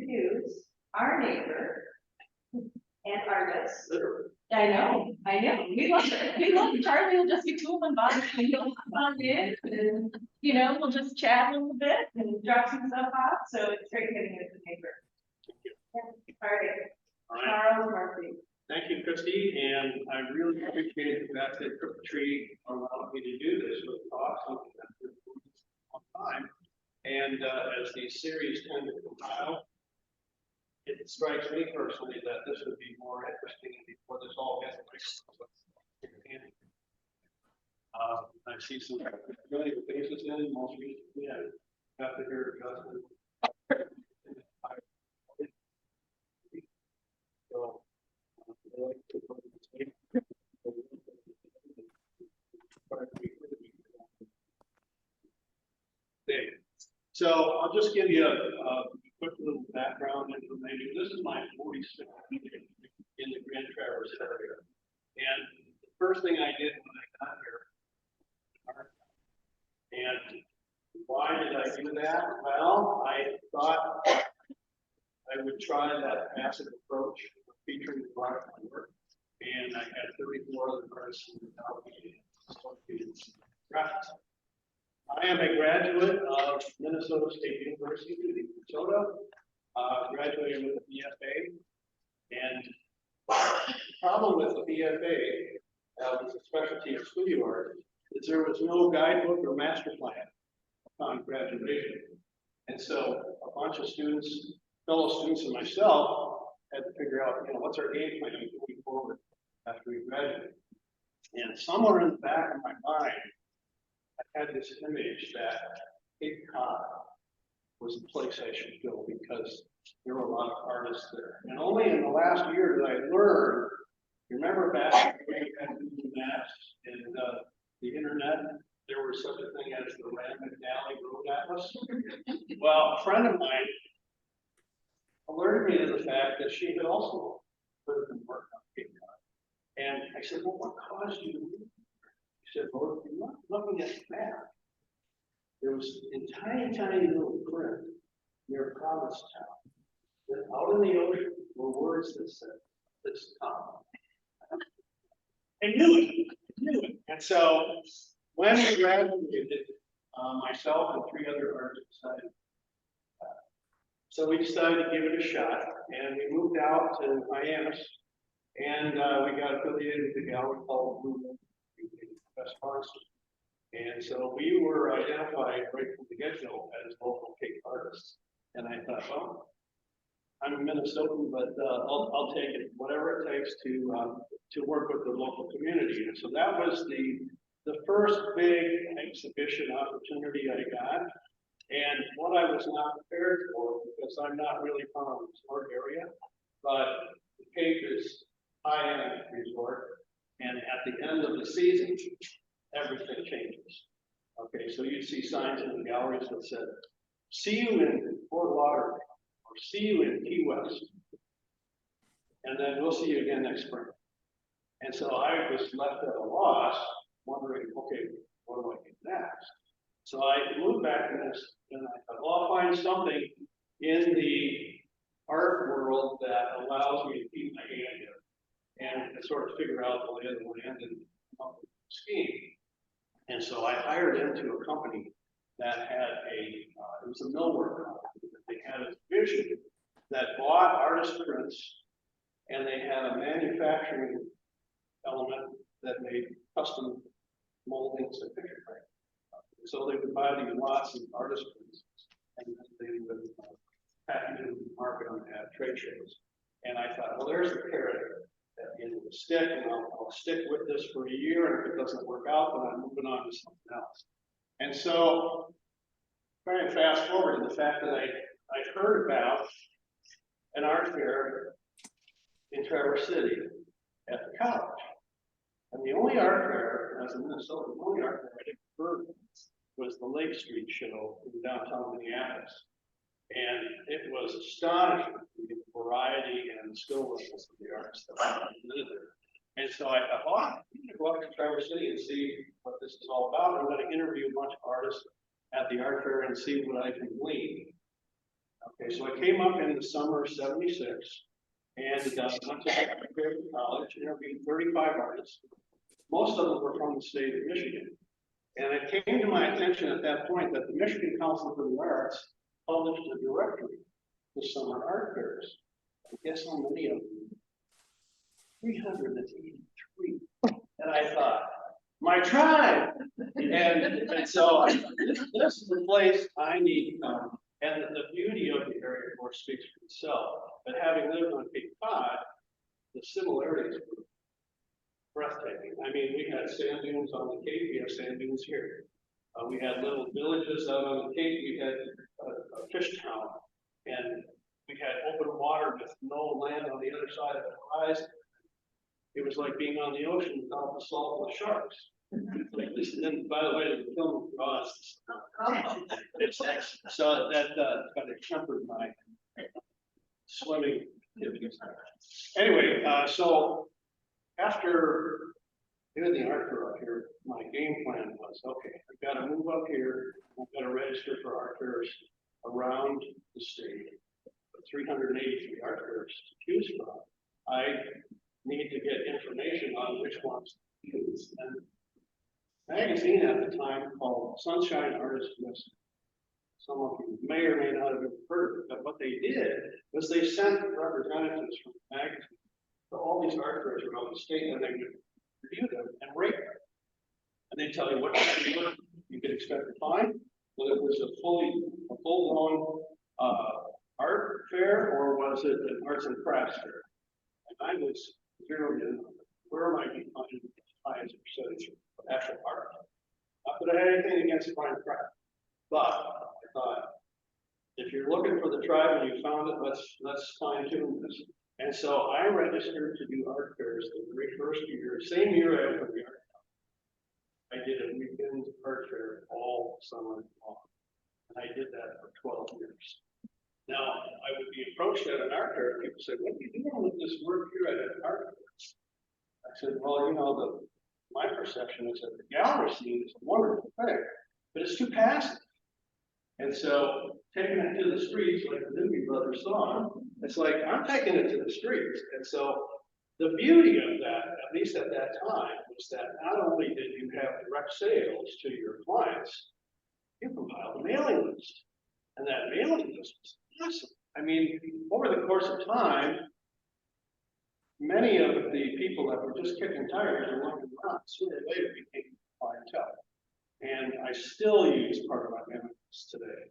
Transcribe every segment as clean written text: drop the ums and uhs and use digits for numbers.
introduce our neighbor and artist. I know. We love it. Charlie will just be cool and bothered, and he'll come on in, and we'll just chat a little bit and drop some stuff off. So it's great getting it to the neighbor. Yeah. All right. Charles Murphy. Thank you, Christy, and I really appreciate the fact that Crooked Tree allowed me to do this with talks on time. And as these series tend to compile, it strikes me personally that this would be more interesting before this all gets fixed. I see some familiar faces in most recently. I got to hear Justin. So, so I'll just give you a quick little background information. This is my 46th meeting in the Grand Traverse area. And the first thing I did when I got here, and why did I do that? Well, I thought I would try that passive approach featuring the product work. And I had 34 other artists in the graphics. I am a graduate of Minnesota State University, Minnesota, graduated with a BFA. And the problem with the BFA, as a specialty of studio art, is there was no guidebook or master plan upon graduation. And so a bunch of students, fellow students and myself, had to figure out, what's our game plan going forward after we graduate. And somewhere in the back of my mind, I had this image that Cape Cod was the place I should go because there were a lot of artists there. And only in the last year did I learn, remember back when we had Google Maps and the internet, there was such a thing as the Rand McNally Road Atlas. Well, a friend of mine alerted me to the fact that she had also lived and worked on Cape Cod. And I said, well, what caused you to leave? She said, well, if you're not looking at the map, there was in tiny little print near Provincetown that out in the ocean were words that said, this town. I knew it. And so when we graduated, myself and 3 other artists decided. So we decided to give it a shot, and we moved out to Miami, and we got affiliated with the gallery called Blue West Farms. And so we were identified right from the get-go as local Cape artists. And I thought, well, I'm a Minnesotan, but I'll take it, whatever it takes to work with the local community. And so that was the first big exhibition opportunity I got. And what I was not prepared for, because I'm not really from a resort area, but the Cape is high-end resort, and at the end of the season, everything changes. Okay, so you see signs in the galleries that said, see you in Fort Lauderdale, or see you in Key West, and then we'll see you again next spring. And so I was left at a loss, wondering, okay, what do I do next? So I moved back to this, and I thought, well, I'll find something in the art world that allows me to keep my hand in and sort of figure out the lay of the land and come up with a scheme. And so I hired into a company that had it was a millwork company. They had a division that bought artist prints, and they had a manufacturing element that made custom moldings and picture frame. So they would buy these lots of artist prints, and then they would package them and market them at trade shows. And I thought, well, there's the carrot at the end of the stick, and I'll stick with this for a year, and if it doesn't work out, then I'm moving on to something else. And so, trying to fast forward to the fact that I heard about an art fair in Traverse City at the college. And the only art fair, as in Minnesota, the only art fair I had heard of was the Lake Street show in downtown Minneapolis. And it was astonishing, the variety and the skill levels of the artists that I lived there. And so I thought, well, I'm going to go up to Traverse City and see what this is all about. I'm going to interview a bunch of artists at the art fair and see what I can glean. Okay, so I came up in the summer of '76 and went to college, interviewed 35 artists. Most of them were from the state of Michigan. And it came to my attention at that point that the Michigan Council for the Arts published a directory for summer art fairs. And guess how many of them? 383. And I thought, my tribe. And so this is the place I need to come. And the beauty of the area, of course, speaks for itself. But having lived on Cape Cod, the similarities were breathtaking. I mean, we had sand dunes on the Cape, we have sand dunes here. We had little villages out on the Cape, we had a fish town, and we had open water with no land on the other side of the horizon. It was like being on the ocean without the salt of the sharks. Like this, and by the way, the film draws. So that kind of tempered my swimming activities. Anyway, so after doing the art fair up here, my game plan was, okay, I've got to move up here, I've got to register for art fairs around the state. 383 art fairs to choose from. I need to get information on which ones to choose. And a magazine at the time called Sunshine Artist List. Some of you may or may not have ever heard of it, but what they did was they sent representatives from the magazine to all these art fairs around the state, and they would review them and rate them. And they tell you what you could expect to find, whether it was a full-blown art fair or was it an arts and crafts fair. And I was zeroed in on where am I going to find the highest percentage of actual art. Not that I had anything against fine craft, but I thought, if you're looking for the tribe and you found it, let's fine tune this. And so I registered to do art fairs the very first year, same year I opened the art. I did a weekend art fair all summer long. And I did that for 12 years. Now, I would be approached at an art fair, and people say, what are you doing with this work here at an art fair? I said, well, you know, my perception is that the gallery scene is a wonderful thing, but it's too passive. And so taking it to the streets, like the Doobie Brothers song, it's like, I'm taking it to the streets. And so the beauty of that, at least at that time, was that not only did you have direct sales to your clients, you compiled a mailing list. And that mailing list was awesome. I mean, over the course of time, many of the people that were just kicking tires and looking around sooner or later became clientele. And I still use part of my mailing list today.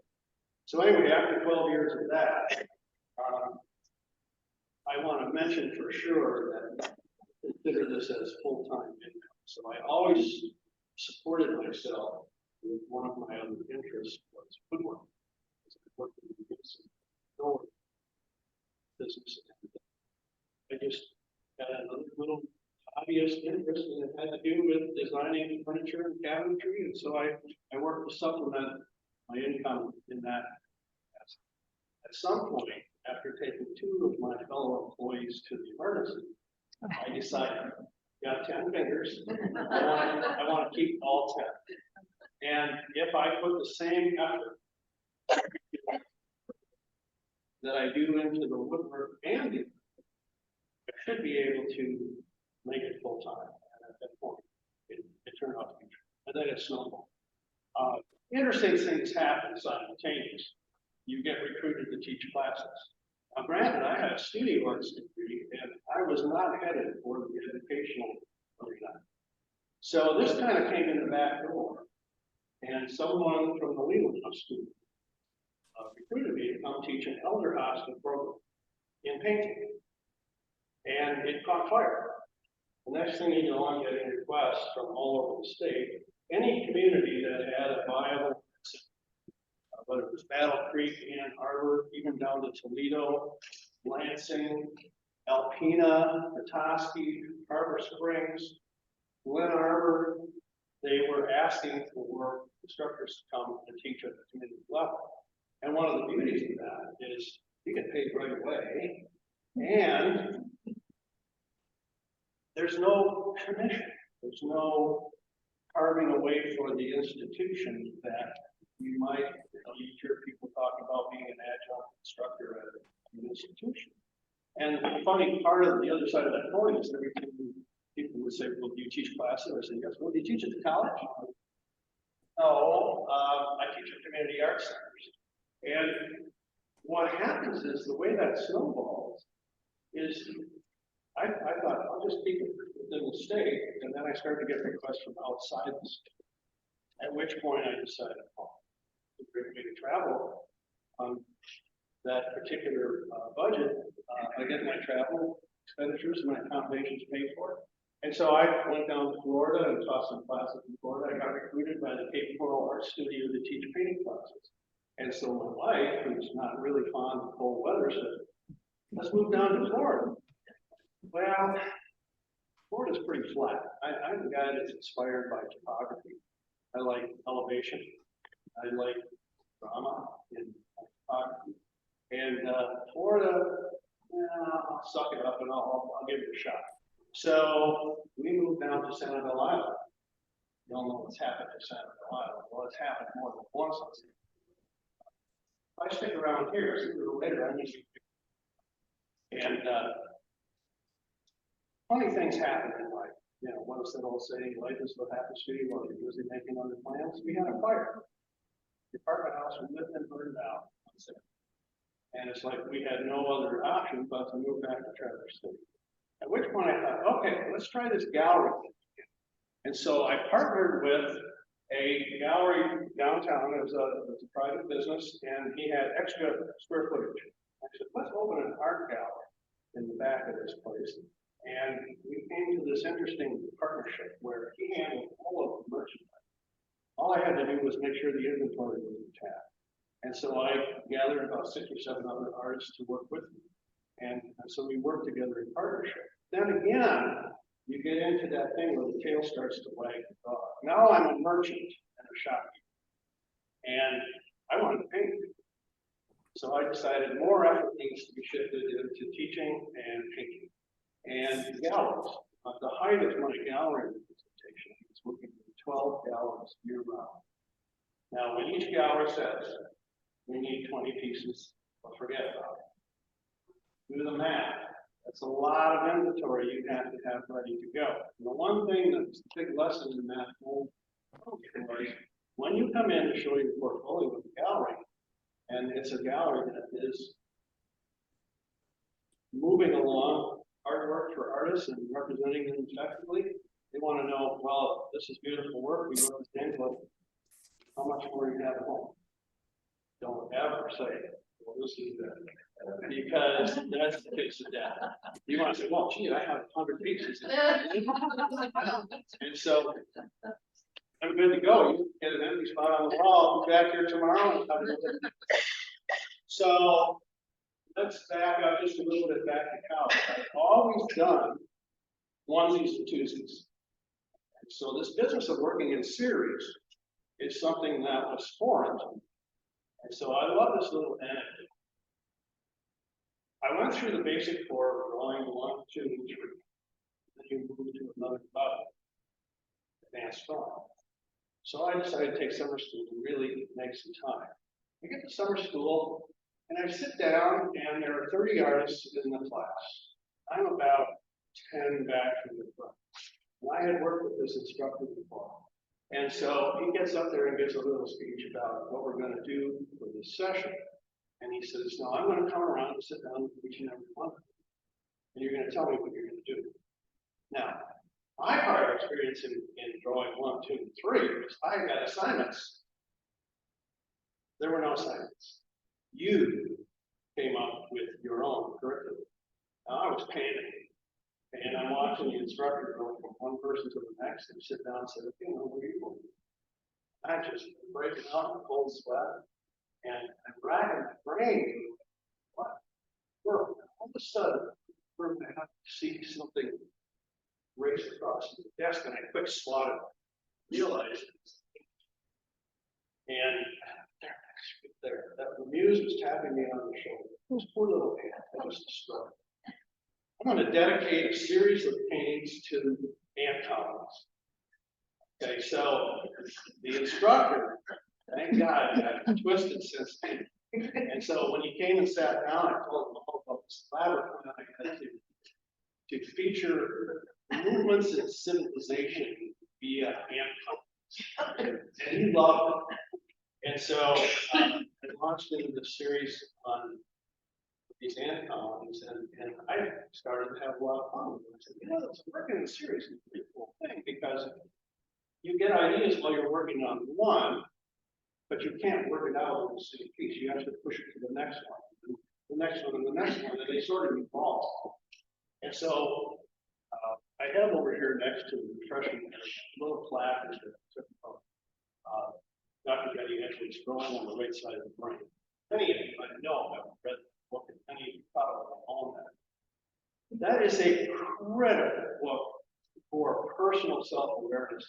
So anyway, after 12 years of that, I want to mention for sure that I consider this as full-time income. So I always supported myself with one of my other interests was woodworking. I worked in the business. I just had a little hobbyist interest, and it had to do with designing furniture and cabinetry, and so I worked to supplement my income in that. At some point, after taking 2 of my fellow employees to the emergency, I decided, got 10 fingers, I want to keep all 10. And if I put the same effort that I do into the woodwork and the, I should be able to make it full time. And at that point, it turned out to be true. And then it snowballed. Interesting things happen simultaneously. You get recruited to teach classes. Now, granted, I had a studio arts degree, and I was not headed for the educational arena. So this kind of came in the back door, and someone from the Leland House School recruited me to come teach an elder hostel program in painting. And it caught fire. The next thing you know, I'm getting requests from all over the state. Any community that had a viable, whether it was Battle Creek, Ann Arbor, even down to Toledo, Lansing, Alpena, Petoskey, Harbor Springs, Glen Arbor, they were asking for instructors to come and teach at the community level. And one of the beauties of that is you get paid right away, and there's no commission. There's no carving away for the institution that you might, you hear people talk about being an adjunct funny part of the other side of that coin is every time people would say, well, do you teach classes? I say, yes. Well, do you teach at the college? No, I teach at community arts centers. And what happens is the way that snowballs is I thought I'll just keep it within the state, and then I started to get requests from outside the state. At which point I decided, oh, it's a great way to travel. That particular budget, I get my travel expenditures and my accommodations paid for. And so I went down to Florida and taught some classes in Florida. I got recruited by the Cape Coral Art Studio to teach painting classes. And so my wife, who's not really fond of cold weather, said, let's move down to Florida. Well, Florida's pretty flat. I'm the guy that's inspired by topography. I like elevation. I like drama in topography. And Florida, I'll suck it up and I'll give it a shot. So we moved down to Sanibel Island. You all know what's happened to Sanibel Island. Well, it's happened more than once. If I stick around here, sooner or later, I need to. And funny things happen in life. You know, what is that old saying? Life is what happens to you while you're busy making other plans. We had a fire. The apartment house we lived in burned out. And it's like we had no other option but to move back to Traverse City. At which point I thought, okay, let's try this gallery thing again. And so I partnered with a gallery downtown. It was a private business, and he had extra square footage. I said, let's open an art gallery in the back of this place. And we came to this interesting partnership where he handled all of the merchandise. All I had to do was make sure the inventory was intact. And so I gathered about 6 or 7 other artists to work with me. And so we worked together in partnership. Then again, you get into that thing where the tail starts to wag the dog. Now I'm a merchant and a shopkeeper. And I wanted to paint. So I decided more effort needs to be shifted into teaching and painting. And galleries. At the height of my gallery presentation, I was working with 12 galleries year round. Now, when each gallery says, we need 20 pieces, well, forget about it. Do the math. That's a lot of inventory you have to have ready to go. And the one thing that's a big lesson in that whole story, when you come in to show your portfolio with the gallery, and it's a gallery that is moving along artwork for artists and representing them effectively, they want to know, well, this is beautiful work, we represent it, how much more you have at home? Don't ever say, well, this is good. Because that's the case of death. You want to say, well, gee, I have 100 pieces. And so I'm good to go. You get an empty spot on the wall. I'll be back here tomorrow. And so let's back up just a little bit back to college. I've always done onesies and twosies. And so this business of working in series is something that was foreign to me. And so I love this little anecdote. I went through the basic core of drawing 1, 2, and 3. Then you move to another level, advanced drawing. So I decided to take summer school to really make some time. I get to summer school, and I sit down, and there are 30 artists in the class. I'm about 10 back from the front. And I had worked with this instructor before. And so he gets up there and gives a little speech about what we're going to do for this session. And he says, now I'm going to come around and sit down with each and every one of you. And you're going to tell me what you're going to do. Now, my prior experience in drawing 1, 2, and 3 was I got assignments. There were no assignments. You came up with your own curriculum. Now I was painting. And I'm watching the instructor go from one person to the next and sit down and say, okay, what are you going to do? I just break it out in cold sweat. And I'm racking my brain. What? Well, all of a sudden, I have to see something race across the desk, and I quick swatted it, realized it. And there, the muse was tapping me on the shoulder. This poor little hand, I was destroyed. I'm going to dedicate a series of paintings to Aunt Collins. Okay, so the instructor, thank God, got twisted since then. And so when he came and sat down, I told him all about this elaborate plan I had to to feature movements in civilization via ant colonies. And he loved it. And so I launched into this series on these ant colonies, and I started to have a lot of fun with it. I said, this working in series is a pretty cool thing, because you get ideas while you're working on one, but you can't work it out in the same piece. You have to push it to the next one, and the next one, and the next one, and they sort of evolve. And so I have over here next to the refreshment a little plaque that Dr. Betty actually is drawing on the right side of the brain. Many of you I know have read the book, and many of you probably own that. That is a critical book for personal self-awareness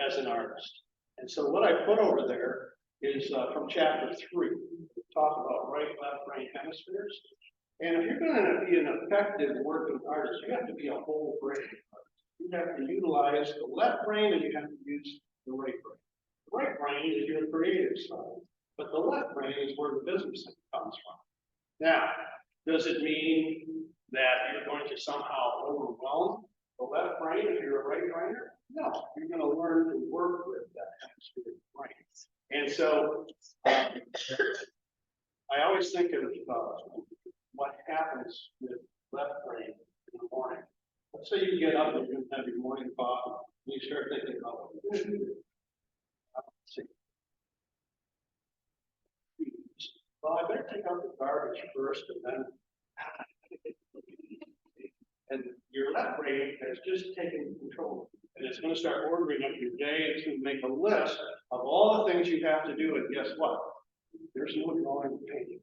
as an artist. And so what I put over there is from chapter 3, we talk about right, left, brain hemispheres. And if you're going to be an effective working artist, you have to be a whole brain artist. You have to utilize the left brain, and you have to use the right brain. The right brain is your creative side, but the left brain is where the business comes from. Now, does it mean that you're going to somehow overwhelm the left brain if you're a right brainer? No, you're going to learn to work with that hemisphere brain. And so I always think of what happens with left brain in the morning. Let's say you get up and you have your morning coffee, and you start thinking about what you're going to do. Well, I better take out the garbage first, and your left brain has just taken control, and it's going to start ordering up your day. It's going to make a list of all the things you have to do, and guess what? There's no drawing painting.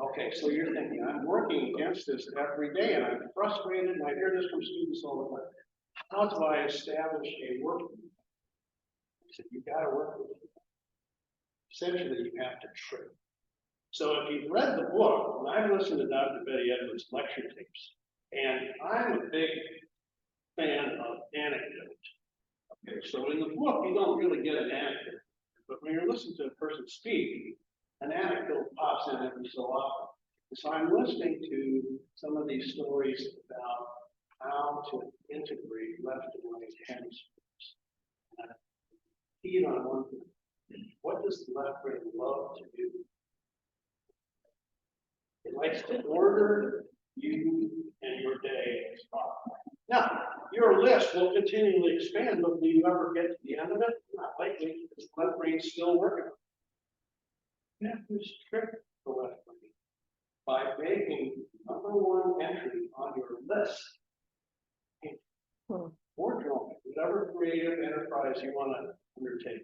Okay, so you're thinking, I'm working against this every day, and I'm frustrated, and I hear this from students all the time. How do I establish a work? I said, you got to work with it. Essentially, you have to trick. So if you've read the book, and I've listened to Dr. Betty Edwards' lecture tapes, and I'm a big fan of anecdote. Okay, so in the book, you don't really get an anecdote, but when you're listening to a person speak, an anecdote pops in every so often. So I'm listening to some of these stories about how to integrate left and right hemispheres. And I keyed on one thing. What does the left brain love to do? It likes to order you and your day as possible. Now, your list will continually expand, but will you ever get to the end of it? Not likely, because the left brain's still working. You have to trick the left brain by making number one entry on your list. Or drawing, whatever creative enterprise you want to undertake.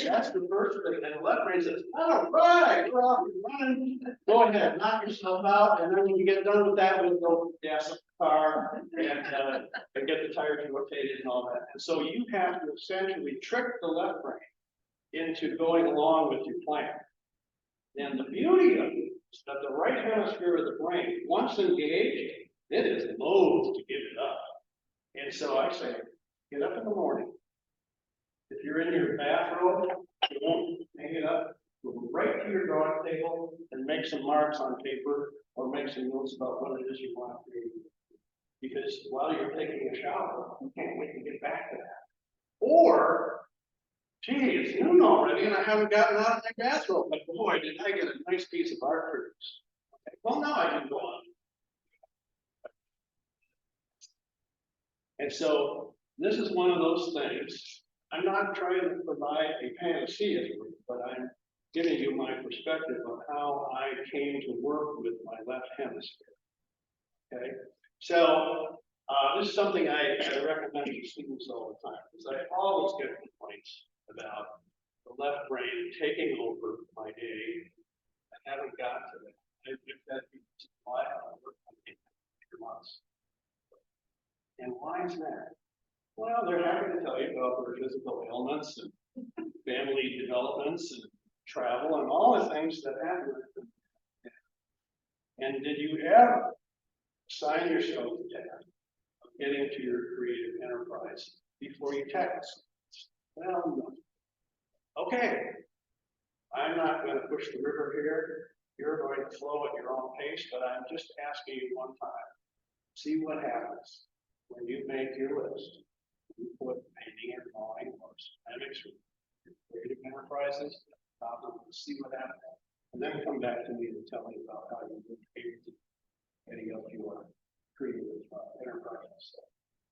That's the first thing, and the left brain says, all right, we're off and running. Go ahead, knock yourself out, and then when you get done with that, we'll go gas up the car and get the tires rotated and all that. And so you have to essentially trick the left brain into going along with your plan. And the beauty of it is that the right hemisphere of the brain, once engaged, it is loath to give it up. And so I say, get up in the morning. If you're in your bathrobe, you won't hang it up. Go right to your drawing table and make some marks on paper or make some notes about what it is you want to create. Because while you're taking a shower, you can't wait to get back to that. Or, gee, it's noon already and I haven't gotten out of my bathrobe. But boy, did I get a nice piece of art produced. Okay, well, now I can go on. And so this is one of those things. I'm not trying to provide a panacea, but I'm giving you my perspective of how I came to work with my left hemisphere. Okay, so this is something I recommend to students all the time, because I always get complaints about the left brain taking over my day. I haven't got to it. If that be why I work on it for months. And why is that? Well, they're happy to tell you about their physical ailments and family developments and travel and all the things that happen. And did you ever assign yourself the task of getting to your creative enterprise before you text? Well, no. Okay, I'm not going to push the river here. You're going to flow at your own pace, but I'm just asking you one time. See what happens when you make your list. You put painting and drawing or ceramics or creative enterprises, see what happens. And then come back to me and tell me about how you would any of your creative enterprises.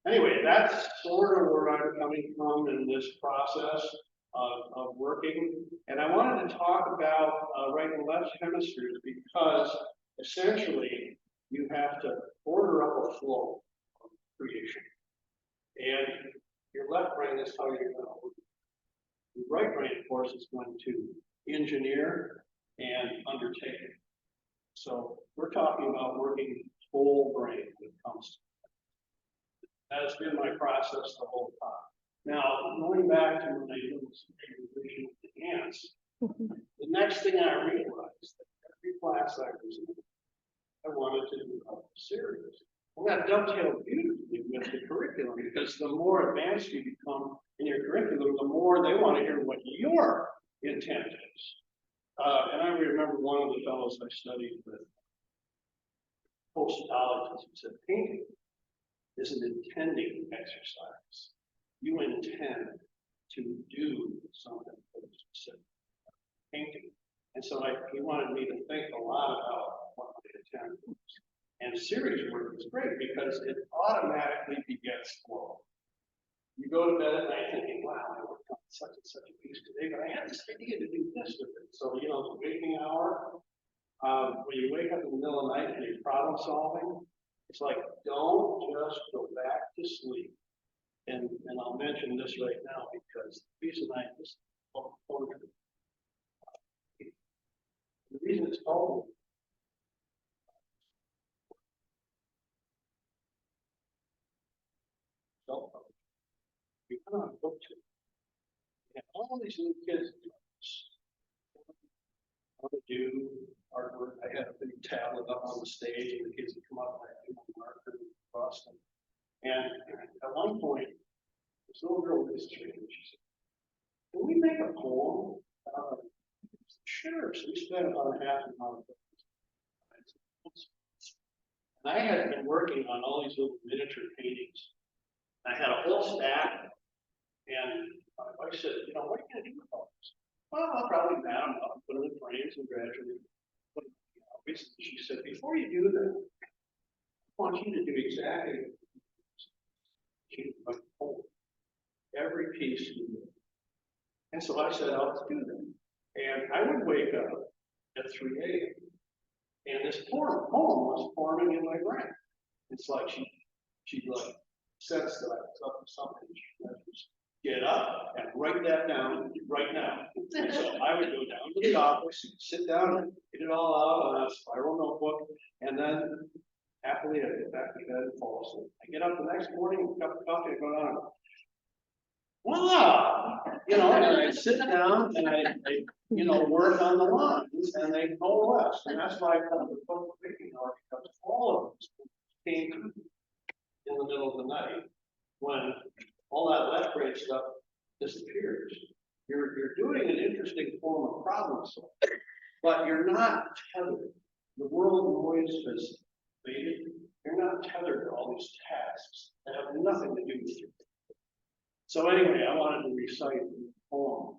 Anyway, that's sort of where I'm coming from in this process of working. And I wanted to talk about right and left hemispheres because essentially you have to order up a flow of creation. And your left brain is how you're going to work. Your right brain, of course, is going to engineer and undertake. So we're talking about working whole brain when it comes to that. That's been my process the whole time. Now, going back to when I did this vision with the ants, the next thing I realized that every class I was in, I wanted to do a series. Well, that dovetailed beautifully with the curriculum because the more advanced you become in your curriculum, the more they want to hear what your intent is. And I remember one of the fellows I studied with, postologist, who said painting is an intending exercise. You intend to do something for the specific painting. And so he wanted me to think a lot about what my intent was. And series work is great because it automatically begets flow. You go to bed at night thinking, wow, I worked on such and such a piece today, but I had this idea to do this with it. So, the waking hour, when you wake up in the middle of the night and you're problem solving, it's like, don't just go back to sleep. And I'll mention this right now because the reason the reason it's called you put on a book to and all these little kids want to do artwork. I had a big tablet up on the stage and the kids would come up and I do my marker across them. And at one point, this little girl was strange. She said, can we make a poem? Sure. So we spent about half an hour. And I had been working on all these little miniature paintings. I had a whole stack. And my wife said, what are you going to do with all this? Well, I'll probably mat them up, put them in frames, and gradually put them out. She said, before you do that, I want you to do exactly every piece you do. And so I set out to do that. And I would wake up at 3 a.m. And this poem was forming in my brain. It's like she like sensed that I was up to something. She would just get up and write that down right now. And so I would go down to the office, sit down and get it all out on a spiral notebook, and then happily I get back to bed and fall asleep. I get up the next morning, a cup of coffee, and go down. Voila! And I sit down and I work on the lines and they coalesce. And that's why I call it the book making art, because all of this came in the middle of the night when all that left brain stuff disappears. You're doing an interesting form of problem solving, but you're not tethered. The world always has faded. You're not tethered to all these tasks that have nothing to do with you. So anyway, I wanted to recite the poem,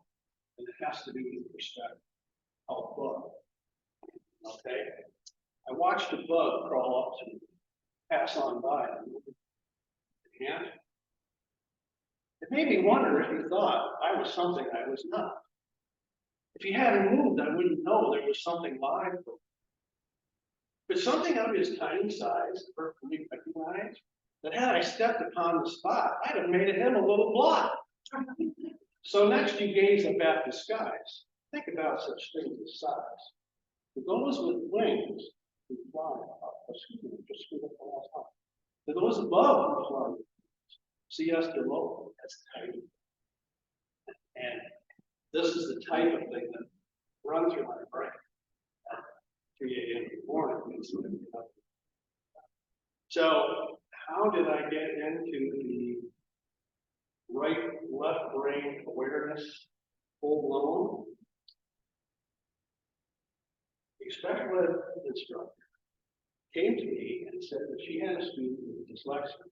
and it has to do with perspective. Called Bug. Okay? I watched a bug crawl up to me, pass on by, and it made me wonder if he thought I was something I was not. If he hadn't moved, I wouldn't know there was something live. But something of his tiny size, perfectly recognized, that had I stepped upon the spot, I'd have made him a little blot. So next you gaze up at the skies. Think about such things as size. For those with wings who fly up, just screw up the last time. For those above who fly, see us below, that's tiny. And this is the type of thing that runs through my brain. 3 a.m. in the morning. So how did I get into the right-left brain awareness full blown? Expect what instructor. came to me and said that she had a student with dyslexia.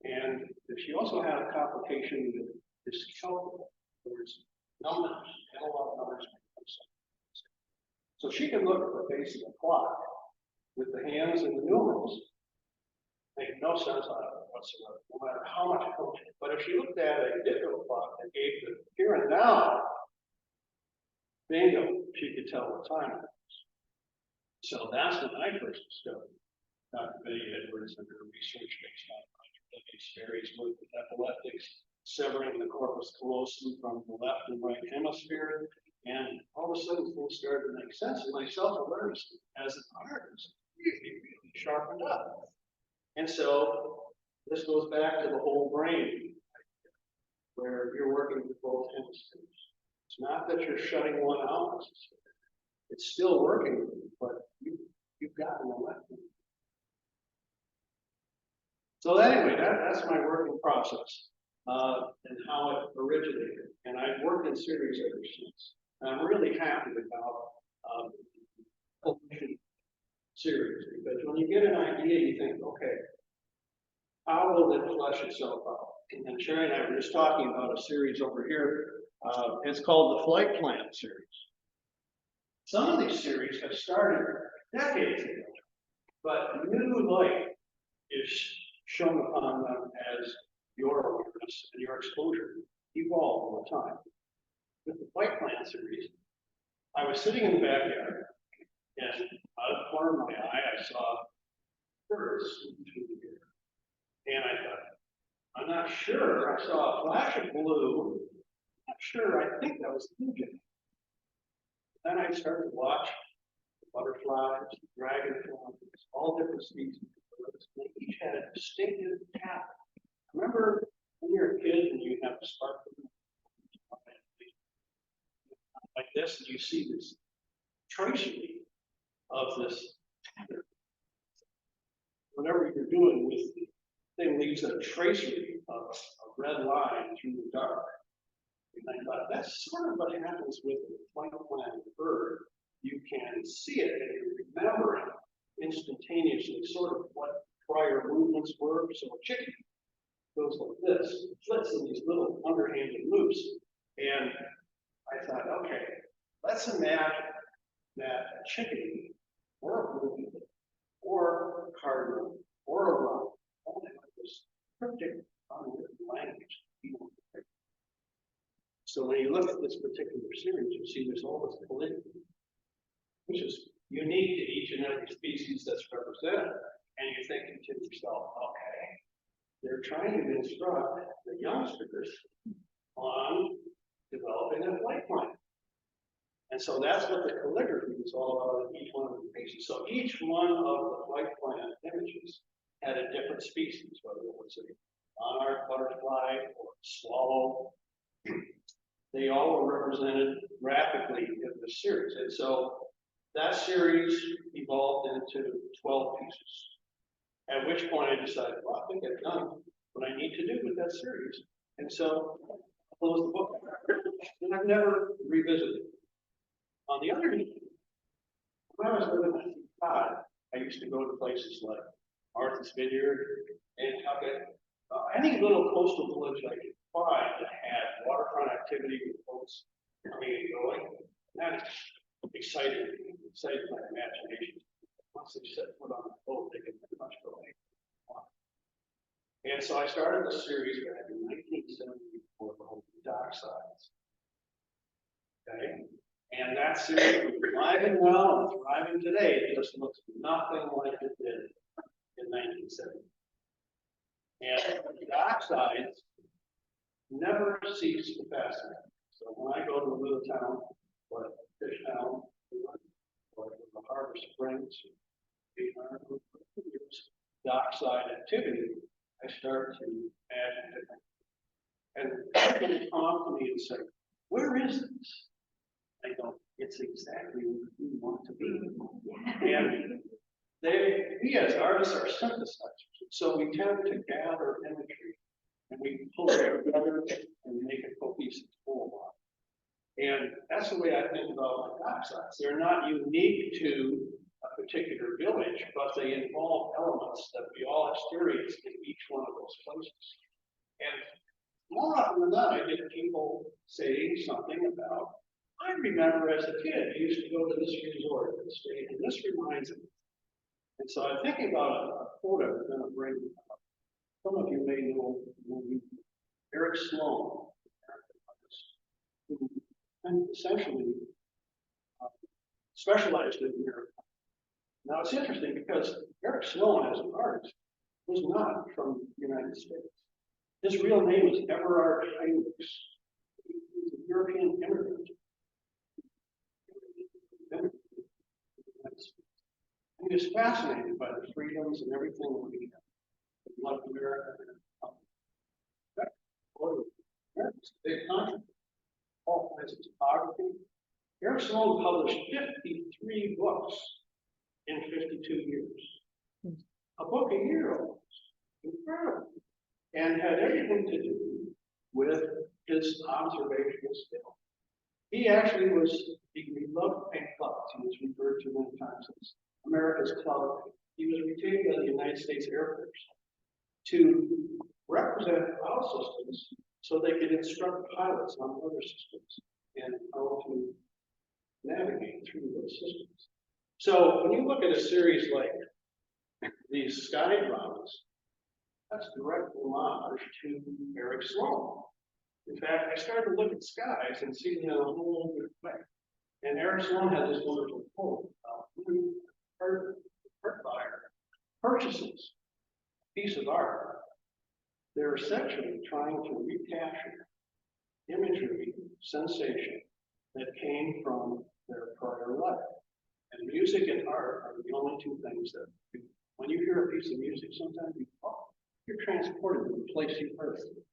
And that she also had a complication with dyscalculia, where it's numbers, analog numbers. So she can look at the face of a clock with the hands and the numerals, make no sense out of it whatsoever, no matter how much coaching. But if she looked at a digital clock that gave the here and now, bingo, she could tell what time it was. So that's when I first discovered Dr. Betty Edwards and her research based on Sperry's work with epileptics, severing the corpus callosum from the left and right hemisphere. And all of a sudden things started to make sense. And my self-awareness as an artist really sharpened up. And so this goes back to the whole brain, where you're working with both hemispheres. It's not that you're shutting one out. It's still working, but you've got the left. So anyway, that's my working process and how it originated. And I've worked in series ever since. And I'm really happy about Evolution series, because when you get an idea, you think, okay, how will it flesh itself out? And Sherry and I were just talking about a series over here. It's called the Flight Plan series. Some of these series have started decades ago, but new light is shown upon them as your awareness and your exposure evolve all the time. With the Flight Plan series, I was sitting in the backyard, and out of the corner of my eye, I saw birds through the air. And I thought, I'm not sure. I saw a flash of blue. I'm not sure. I think that was blue jay. Then I started to watch the butterflies, the dragonflies, all different species of birds. They each had a distinctive pattern. Remember when you're a kid and you have a sparkle like this, and you see this tracery of this pattern. Whatever you're doing with the thing leaves a tracery of a red line through the dark. And I thought, that's sort of what happens with the flight plan bird. You can see it and you remember it instantaneously, sort of what prior movements were. So a chicken goes like this, flits in these little underhanded loops. And I thought, okay, let's imagine that a chicken or a blue or a cardinal or a rock all have this cryptic unwritten language. So when you look at this particular series, you see there's all this calligraphy, which is unique to each and every species that's represented. And you're thinking to yourself, okay, they're trying to instruct the youngsters on developing a flight plan. And so that's what the calligraphy is all about in each one of the pieces. So each one of the flight plan images had a different species, whether it was a monarch butterfly or a swallow. They all were represented graphically in the series. And so that series evolved into 12 pieces. At which point I decided, well, I think I've done what I need to do with that series. And so I closed the book. And I've never revisited it. On the other hand, when I was living in Todd, I used to go to places like Martha's Vineyard and any little coastal village I could find that had waterfront activity with folks coming and going. And that excited my imagination. Once they set foot on the boat, they could pretty much go anywhere. And so I started the series back in 1974 called Docksides. Okay? And that series was alive and well and thriving today. It just looks nothing like it did in 1970. And Docksides never cease to fascinate. So when I go to a little town, like Fishtown, or the Harbor Springs, dockside activity, I start to imagine different. And people come to me and say, where is this? I go, it's exactly where we want to be. And we as artists are synthesizers. So we tend to gather imagery and we pull it together and make a cohesive whole. And that's the way I think about my docksides. They're not unique to a particular village, but they involve elements that we all experience in each one of those places. And more often than not, I get people saying something about, I remember as a kid, I used to go to this resort in the state, and this reminds me. And so I'm thinking about a quote I was going to bring up. Some of you may know the movie Eric Sloan, who essentially specialized in miracle. Now it's interesting because Eric Sloan, as an artist, was not from the United States. His real name was Everard Heinrichs. He was a European immigrant. He was fascinated by the freedoms and everything that we have. He loved America. America's a big country. All kinds of topography. Eric Sloan published 53 books in 52 years. A book a year almost. Incredible. And had everything to do with his observational skill. He actually he loved paint clouds. He was referred to many times as America's cloud painter. He was retained by the United States Air Force to represent cloud systems so they could instruct pilots on other systems and how to navigate through those systems. So when you look at a series like these sky dramas, that's direct homage to Eric Sloan. In fact, I started to look at skies and see them in a whole different way. And Eric Sloan had this wonderful quote about when art buyer purchases a piece of art, they're essentially trying to recapture imagery, sensation that came from their prior life. And music and art are the only two things that, when you hear a piece of music, sometimes you're transported to the place you heard it.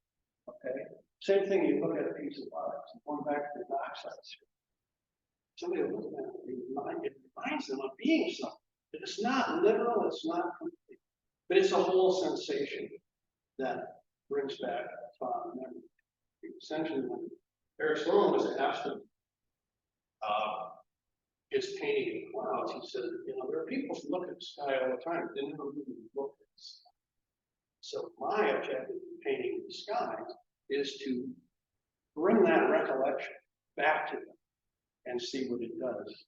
Okay? Same thing, you look at a piece of art, going back to the docksides. Somebody will look at it, it reminds them of being something. It's not literal, it's not complete, but it's a whole sensation that brings back fond memory. Essentially, when Eric Sloan was asked his painting of clouds, he said, there are people who look at the sky all the time, they never really look at the sky. So my objective in painting the skies is to bring that recollection back to them and see what it does.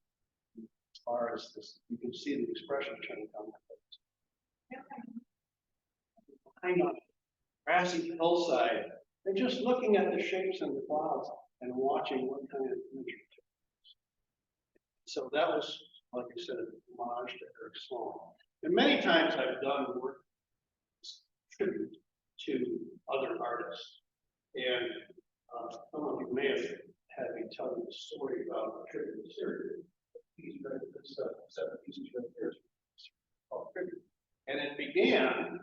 As far as this, you can see the expression change on their face. I know, grassy hillside, and just looking at the shapes in the clouds and watching what kind of imagery. So that was, like I said, an homage to Eric Sloan. And many times I've done work tribute to other artists. And some of you may have had me tell you a story about a tribute series. These are seven pieces right here called Tribute. And it began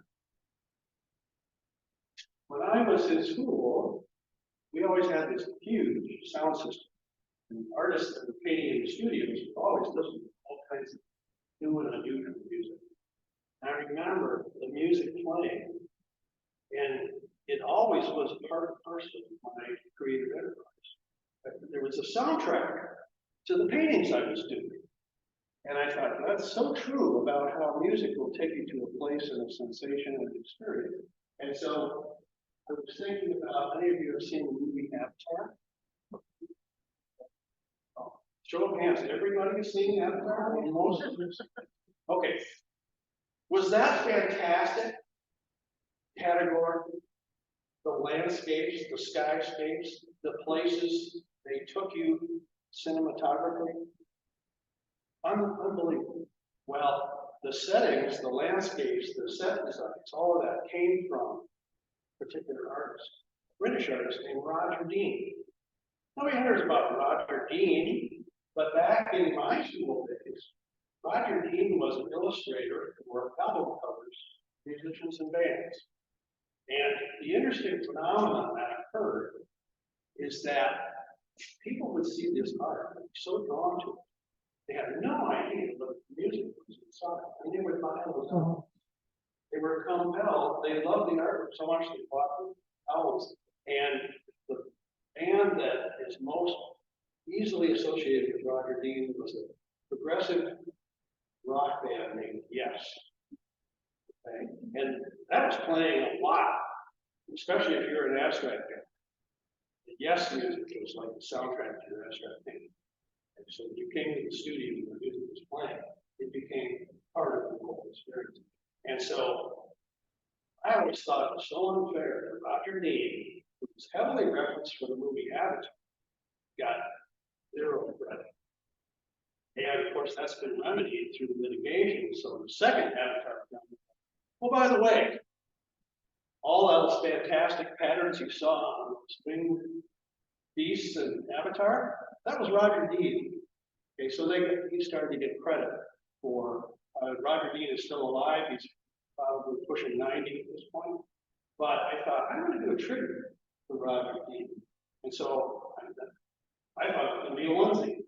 when I was in school. We always had this huge sound system. And artists that were painting in the studios always listened to all kinds of new and unusual music. And I remember the music playing, and it always was part and parcel of my creative enterprise. There was a soundtrack to the paintings I was doing. And I thought, that's so true about how music will take you to a place and a sensation and an experience. And so I was thinking about, any of you have seen the movie Avatar? Show of hands, everybody seen Avatar? Most of them? Okay. Was that fantastic? Categorically? The landscapes, the skyscapes, the places they took you cinematographically? Unbelievable. Well, the settings, the landscapes, the set designs, all of that came from a particular artist, a British artist named Roger Dean. Nobody hears about Roger Dean. But back in my school days, Roger Dean was an illustrator for album covers, musicians, and bands. And the interesting phenomenon that occurred is that people would see this art and be so drawn to it. They had no idea what the music was inside. And they would buy those albums. They were compelled, they loved the art so much they bought the albums. And the band that is most easily associated with Roger Dean was a progressive rock band named Yes. Okay, and that was playing a lot, especially if you're an abstract guy. The Yes music was like the soundtrack to your abstract thing. And so when you came to the studio and the music was playing, it became part of the whole experience. And so I always thought it was so unfair that Roger Dean, who was heavily referenced for the movie Avatar, got 0 credit. And of course, that's been remedied through litigation. So the second Avatar film, oh, by the way, all those fantastic patterns you saw on Swing Beasts and Avatar, that was Roger Dean. Okay, so he started to get credit for, Roger Dean is still alive, he's probably pushing 90 at this point. But I thought, I'm going to do a tribute to Roger Dean. And so I thought it would be a onesie.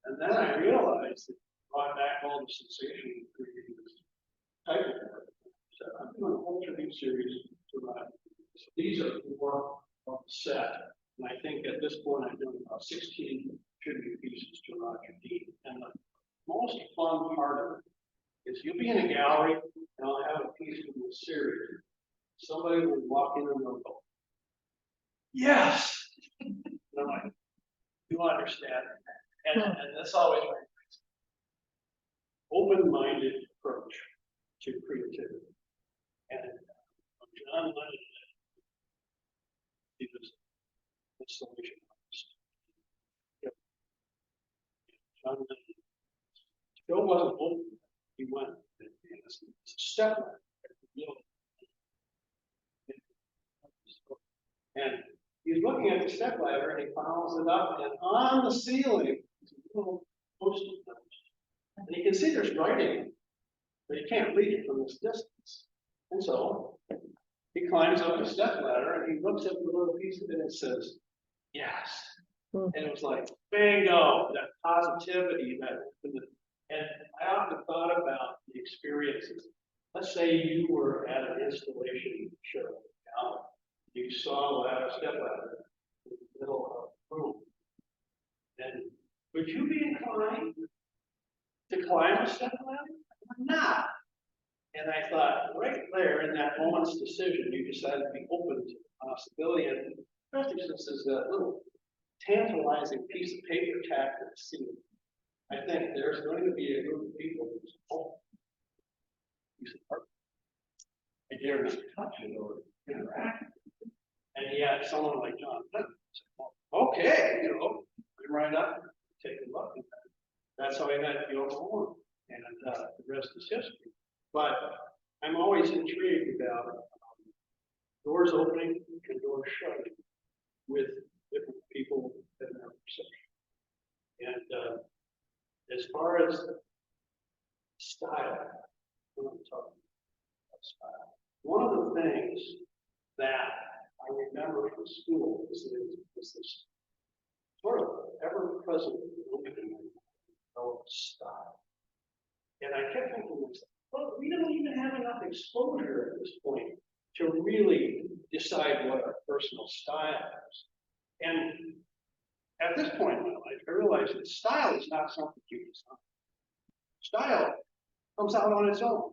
And then I realized that it brought back all the sensation of creating this type of work. So I'm doing a whole tribute series to Roger Dean. So these are 4 of the set. And I think at this point I've done about 16 tribute pieces to Roger Dean. And the most fun part of it is you'll be in a gallery and I'll have a piece from the series. Somebody will walk in and they'll go, yes! And I'm like, you understand. And that's always my open-minded approach to creativity. And John Lennon, he was an installation artist. Yep. John Lennon, Joe wasn't open. He went and it's a step at the middle. And he's looking at the step ladder and he follows it up, and on the ceiling is a little post-it note. And you can see there's writing, but you can't read it from this distance. And so he climbs up the step ladder and he looks at the little piece of it and it says, yes. And it was like, bingo, that positivity, and I often thought about the experiences. Let's say you were at an installation show, you saw a step ladder in the middle of the room. And would you be inclined to climb a step ladder? Not. And I thought, right there in that moment's decision, you decided to be open to the possibility. And especially since there's that little tantalizing piece of paper tacked at the ceiling, I think there's going to be a group of people who's open. Piece of art. I dare not touch it or interact. And yet, someone like John Lennon said, well, okay, come right up, take a look. And that's how I met Yoko Ono, and the rest is history. But I'm always intrigued about doors opening and doors shutting with different people and their perception. And as far as style, when I'm talking about style, one of the things that I remember from school was this sort of ever-present opening of style. And I kept thinking, well, we don't even have enough exposure at this point to really decide what our personal style is. And at this point in my life, I realized that style is not something you design. Style comes out on its own.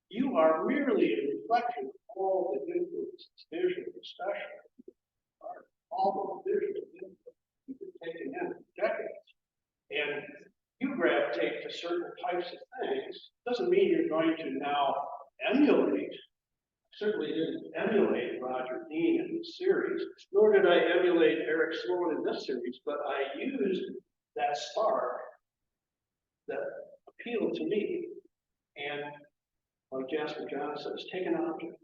You are merely a reflection of all the influences, visual, special, all the visual input you've been taking in for decades. And you gravitate to certain types of things. Doesn't mean you're going to now emulate. I certainly didn't emulate Roger Dean in this series, nor did I emulate Eric Sloan in this series, but I used that spark that appealed to me. And like Jasper John says, take an object,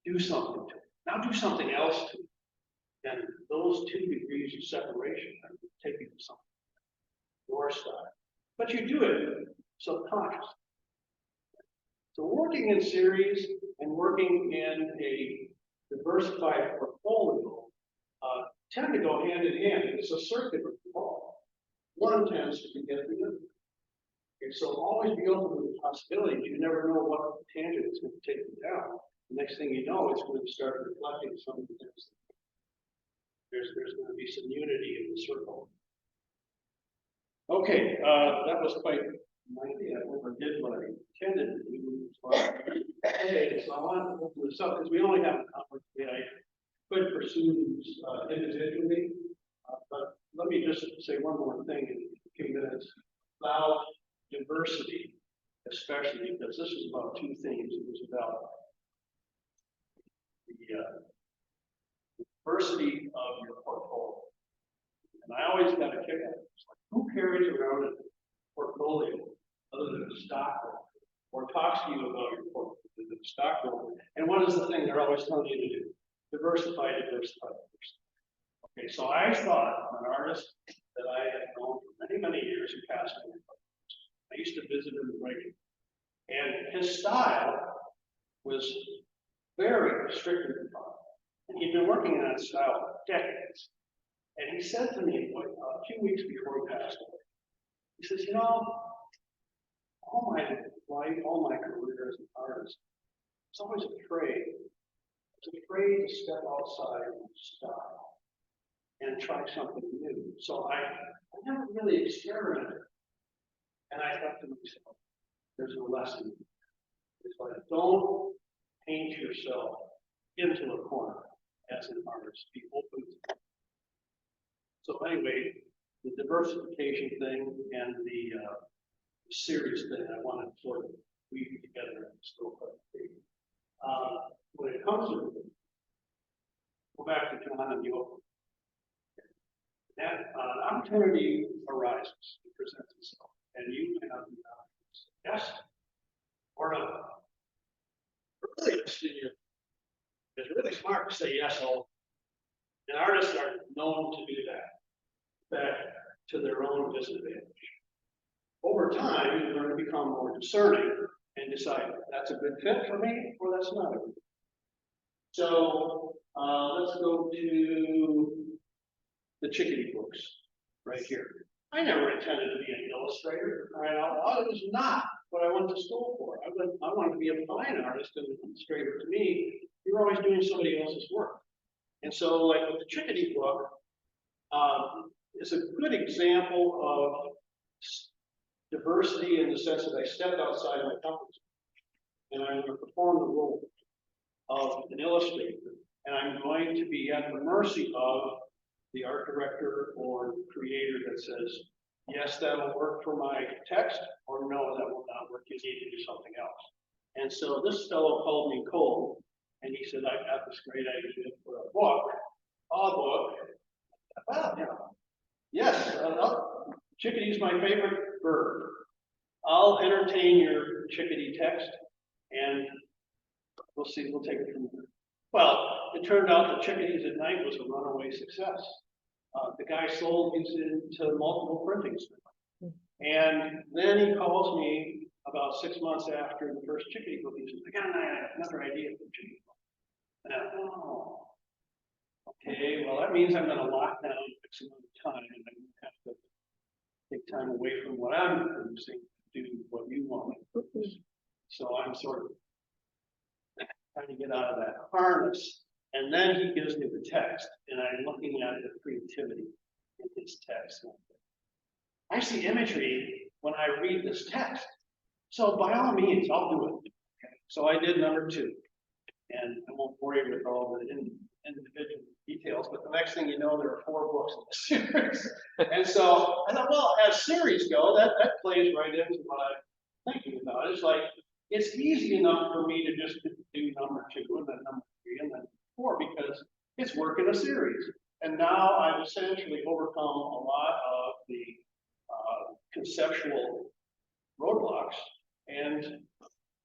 do something to it. Now do something else to it. And those 2 degrees of separation are taking to something your style. But you do it subconsciously. So working in series and working in a diversified portfolio tend to go hand in hand. It's a circular ball. One tends to beget the other. Okay, so always be open to the possibilities. You never know what tangent is going to take you down. The next thing you know, it's going to start reflecting some of the things. There's going to be some unity in the circle. Okay, that was quite maybe I overdid what I intended to do. Okay, so I want to open this up because we only have an hour today. I could pursue these individually, but let me just say one more thing in a few minutes about diversity, especially because this is about two things. It was about the diversity of your portfolio. And I always got a kick out of it. It's like, who carries around a portfolio other than a stockbroker, or talks to you about your portfolio than a stockbroker? And what is the thing they're always telling you to do? Diversify, diversify, diversify. Okay, so I thought an artist that I had known for many, many years who passed away. I used to visit him regularly. And his style was very restricted and fun. And he'd been working in that style for decades. And he said to me a few weeks before he passed away, he says, you know, all my life, all my career as an artist, I was always afraid. I was afraid to step outside of style and try something new. So I never really experimented. And I thought to myself, there's a lesson. It's like, don't paint yourself into a corner as an artist. Be open to it. So anyway, the diversification thing and the series thing, I want to sort of weave together in this little presentation. When it comes to, go back to John and Yoga. That opportunity arises, it presents itself, and you have the option to say yes or no. Earliest in your, it's really smart to say yes all. And artists are known to do that to their own disadvantage. Over time, you learn to become more discerning and decide that's a good fit for me or that's not a good fit. So let's go to the Chickadee books right here. I never intended to be an illustrator. Right out loud. It was not what I went to school for. I wanted to be a fine artist and an illustrator. To me, you're always doing somebody else's work. And so, like with the Chickadee book, is a good example of diversity in the sense that I stepped outside my comfort zone, and I'm going to perform the role of an illustrator, and I'm going to be at the mercy of the art director or creator that says, yes, that'll work for my text, or no, that will not work. You need to do something else. And so this fellow called me Cole, and he said, I got this great idea for a book. Well, you know, yes, Chickadee's my favorite bird. I'll entertain your Chickadee text, and we'll see, we'll take it from there. Well, it turned out that Chickadees at Night was a runaway success. The guy sold these into multiple printings. And then he calls me about 6 months after the first Chickadee book. He says, I got another idea for the Chickadee book. And I, oh, okay, well, that means I'm going to lock down X amount of time, and I'm going to have to take time away from what I'm producing to do what you want me to produce. So I'm sort of trying to get out of that harness. And then he gives me the text, and I'm looking at the creativity in his text. I see imagery when I read this text. So by all means, I'll do it. Okay. So I did number 2. And I won't bore you with all the individual details, but the next thing you know, there are 4 books in the series. And so I thought, well, as series go, that plays right into what I'm thinking about. It's like, it's easy enough for me to just do number 2 and then number 3 and then 4 because it's work in a series. And now I've essentially overcome a lot of the conceptual roadblocks, and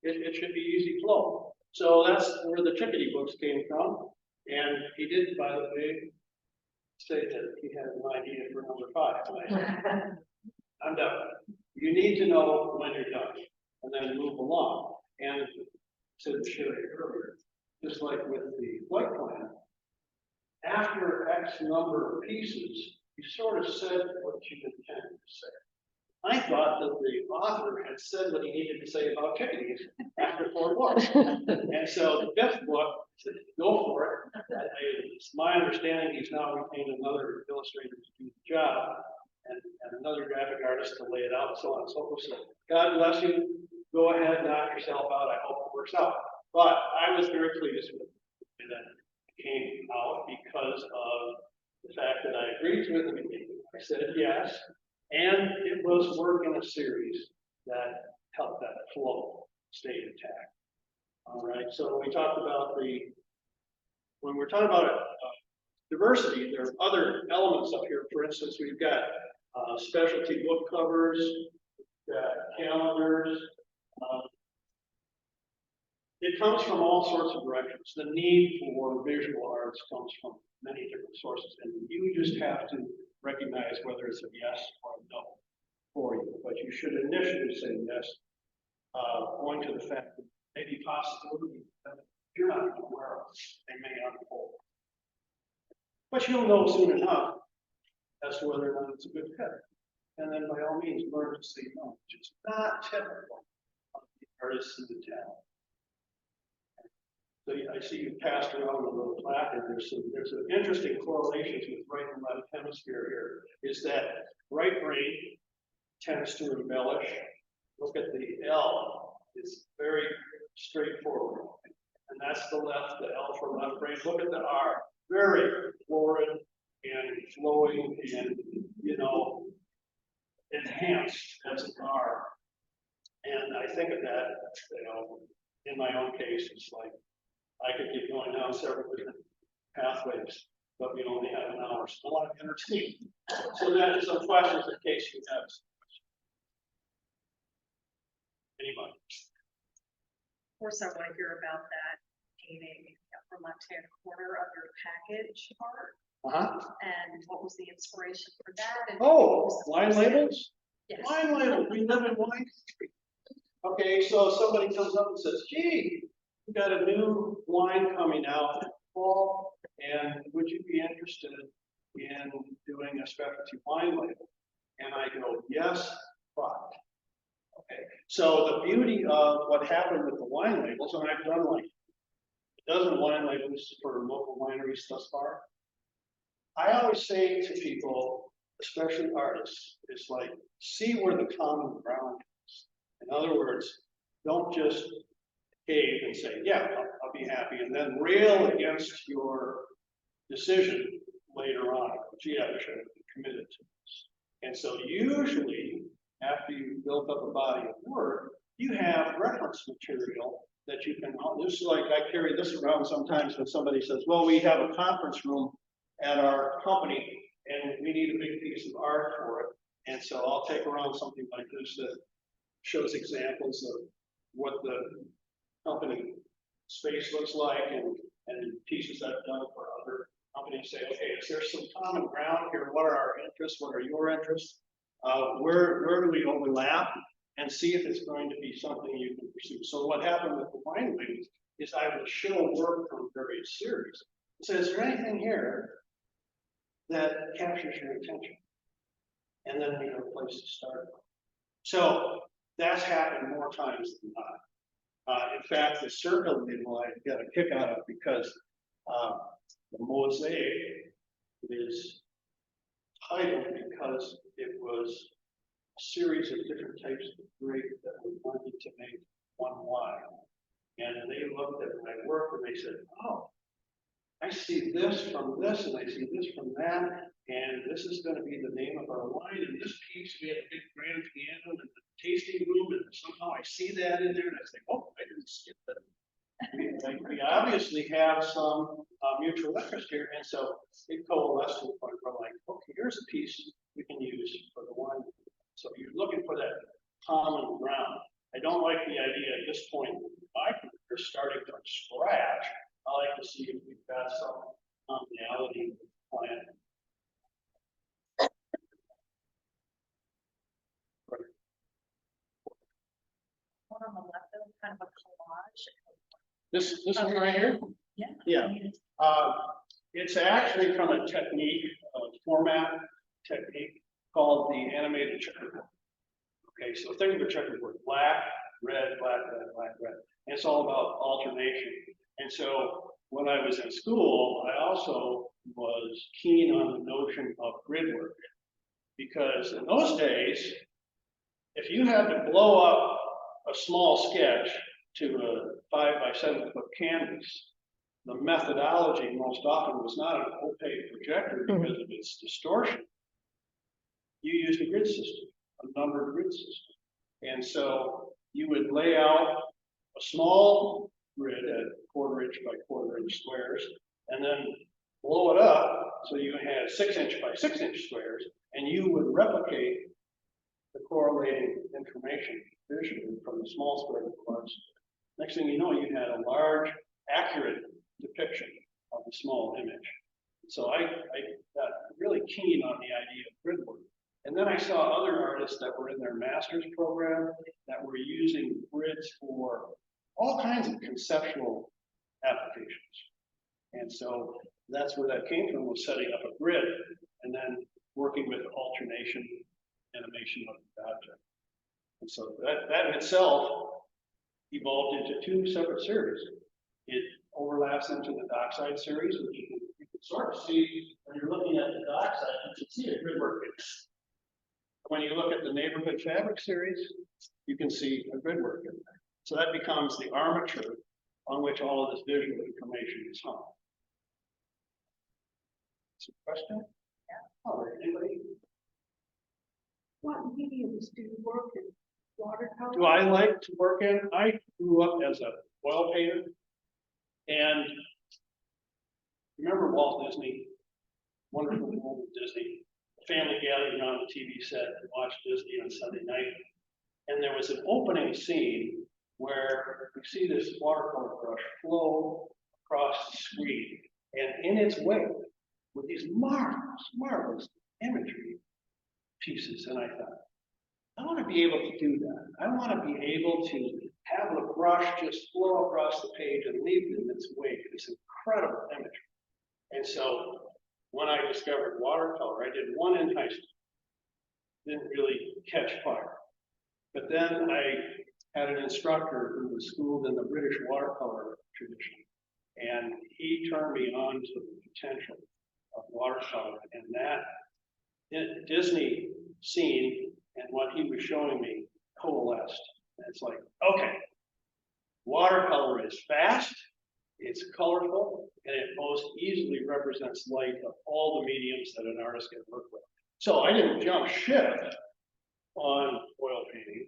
it should be easy flow. So that's where the Chickadee books came from. And he did, by the way, say that he had an idea for number 5. And I said, I'm done. You need to know when you're done and then move along. And said to Sherry earlier, just like with the flight plan, after X number of pieces, you sort of said what you intended to say. I thought that the author had said what he needed to say about Chickadees after 4 books. And so the 5th book said, go for it. It's my understanding he's now retained another illustrator to do the job and another graphic artist to lay it out and so on and so forth. So God bless you, go ahead, knock yourself out, I hope it works out. But I was very pleased with it that came out because of the fact that I agreed to it in the beginning. I said yes, and it was work in a series that helped that flow stay intact. All right, so we talked about when we're talking about diversity, there are other elements up here. For instance, we've got specialty book covers, we've got calendars. It comes from all sorts of directions. The need for visual arts comes from many different sources, and you just have to recognize whether it's a yes or a no for you. But you should initially say yes, going to the fact that maybe possibilities that you're not aware of, they may unfold. But you'll know soon enough as to whether or not it's a good fit. And then by all means, learn to say no, which is not typical of the artists in the town. So I see you passed around a little placard. There's an interesting correlations with right and left hemisphere here. Is that right brain tends to embellish. Look at the L, it's very straightforward. And that's the left, the L for left brain. Look at the R, very florid and flowing and, enhanced as an R. And I think of that, in my own case, it's like, I could keep going down several different pathways, but we only have an hour, so I want to entertain. So that is some questions in case you have some questions. Anybody? Of course, I want to hear about that painting from left-hand corner of your package art. And what was the inspiration for that? And Wine labels? Yes. Wine labels, we live in wine country. Okay, so somebody comes up and says, gee, we got a new wine coming out in fall, and would you be interested in doing a specialty wine label? And I go, yes, but. Okay, so the beauty of what happened with the wine labels, and I've done like a dozen wine labels for local wineries thus far. I always say to people, especially artists, it's like, see where the common ground is. In other words, don't just cave and say, yeah, I'll be happy, and then rail against your decision later on. Gee, I wish I had been committed to this. And so usually, after you've built up a body of work, you have reference material that you can, this is like I carry this around sometimes when somebody says, well, we have a conference room at our company and we need a big piece of art for it. And so I'll take around something like this that shows examples of what the company space looks like and pieces I've done for other companies. Say, okay, is there some common ground here? What are our interests? What are your interests? Where do we overlap? And see if it's going to be something you can pursue. So what happened with the wine labels is I would show work from various series. So is there anything here that captures your attention? And then we have a place to start. So that's happened more times than not. In fact, the circle label I got a kick out of because the mosaic is titled because it was a series of different types of grape that we wanted to make one wine. And they looked at my work and they said, oh, I see this from this and I see this from that. And this is going to be the name of our wine. And this piece, we had a big grand piano in the tasting room. And somehow I see that in there. And I say, oh, I didn't skip that. We obviously have some mutual interest here. And so it coalesced to the point where like, okay, here's a piece we can use for the wine. So you're looking for that common ground. I don't like the idea at this point in my career, starting from scratch. I like to see if we've got some commonality with the plan. One on the left, that was kind of a collage. This one right here? Yeah. Yeah. It's actually from a technique, format technique called the animated checkerboard. Okay, so think of a checkerboard, black, red, black, red, black, red. And it's all about alternation. And so when I was in school, I also was keen on the notion of grid work. Because in those days, if you had to blow up a small sketch to a 5 by 7 foot canvas, the methodology most often was not an opaque projector because of its distortion. You used a grid system, a numbered grid system. And so you would lay out a small grid at 1/4 inch by 1/4 inch squares, and then blow it up so you had 6 inch by 6 inch squares, and you would replicate the correlating information visually from the small square to the large square. Next thing you know, you had a large, accurate depiction of the small image. So I got really keen on the idea of grid work. And then I saw other artists that were in their master's program that were using grids for all kinds of conceptual applications. And so that's where that came from, was setting up a grid and then working with alternation animation of the object. And so that in itself evolved into 2 separate series. It overlaps into the Dockside series, which you can sort of see when you're looking at the Dockside, you can see a grid work. When you look at the Neighborhood Fabric series, you can see a grid work in there. So that becomes the armature on which all of this visual information is hung. Some question? Yeah. Oh, anybody? What mediums do you work in? Watercolor? Do I like to work in? I grew up as a oil painter. And remember Walt Disney, wonderful world of Disney. Family gathered around the TV set and watched Disney on Sunday night. And there was an opening scene where you see this watercolor brush flow across the screen. And in its wake, with these marvelous imagery pieces. And I thought, I want to be able to do that. I want to be able to have the brush just flow across the page and leave it in its wake, this incredible imagery. And so when I discovered watercolor, I did one in high school. Didn't really catch fire. But then I had an instructor who was schooled in the British watercolor tradition. And he turned me on to the potential of watercolor, and that Disney scene and what he was showing me coalesced. And it's like, okay, watercolor is fast, it's colorful, and it most easily represents light of all the mediums that an artist can work with. So I didn't jump ship on oil painting.